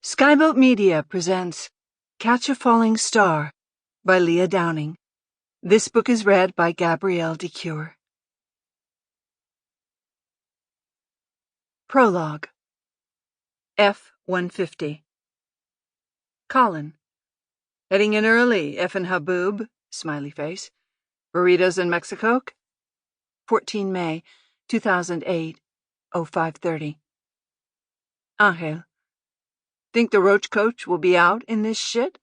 Skyboat Media presents Catch a Falling Star by Leah Downing. This book is read by Gabrielle de Cuir. Prologue. F-150. Colin. Heading in early, effin' haboob, smiley face. Burritos and Mexicoke? 14 May, 2008, 05:30. Angel. Think the roach coach will be out in this shit?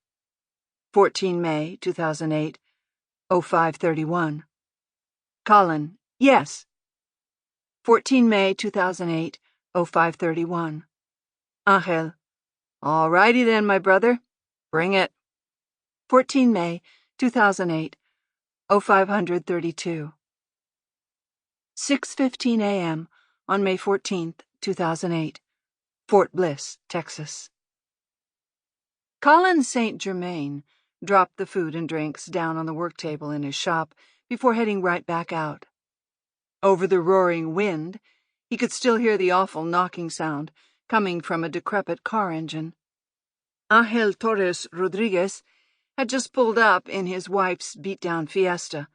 14 May, 2008, 05:31. Colin. Yes. 14 May, 2008, 05:31. Angel. All righty then, my brother. Bring it. 14 May, 2008, 0532. 6:15 a.m. on May 14th, 2008. Fort Bliss, Texas. Colin St. Germain dropped the food and drinks down on the work table in his shop before heading right back out. Over the roaring wind, he could still hear the awful knocking sound coming from a decrepit car engine. Angel Torres Rodriguez had just pulled up in his wife's beat-down Fiesta.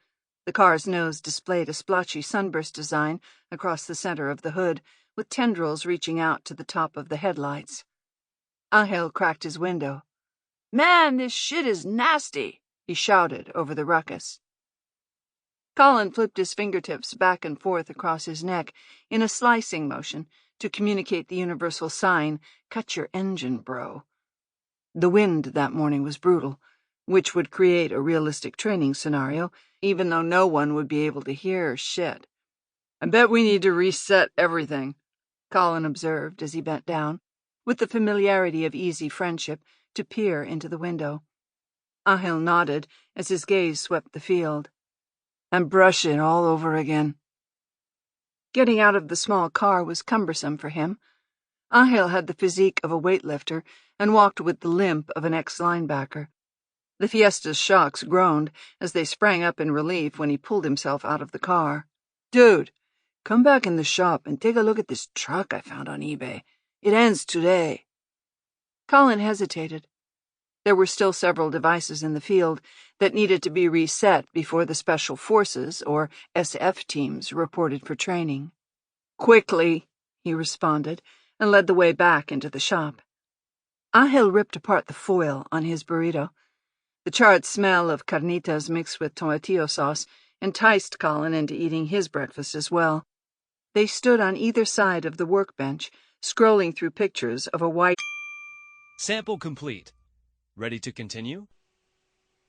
The car's nose displayed a splotchy sunburst design across the center of the hood, with tendrils reaching out to the top of the headlights. Angel cracked his window. "Man, this shit is nasty," he shouted over the ruckus. Colin flipped his fingertips back and forth across his neck in a slicing motion to communicate the universal sign, "Cut your engine, bro." The wind that morning was brutal, which would create a realistic training scenario, even though no one would be able to hear shit. "I bet we need to reset everything," Colin observed as he bent down, with the familiarity of easy friendship, to peer into the window. Angel nodded as his gaze swept the field. "And brush it all over again." Getting out of the small car was cumbersome for him. Angel had the physique of a weightlifter and walked with the limp of an ex-linebacker. The Fiesta's shocks groaned as they sprang up in relief when he pulled himself out of the car. "Dude, come back in the shop and take a look at this truck I found on eBay. It ends today." Colin hesitated. There were still several devices in the field that needed to be reset before the Special Forces, or SF teams, reported for training. "Quickly," he responded, and led the way back into the shop. Angel ripped apart the foil on his burrito. The charred smell of carnitas mixed with tomatillo sauce enticed Colin into eating his breakfast as well. They stood on either side of the workbench, scrolling through pictures of a white... Sample complete. Ready to continue?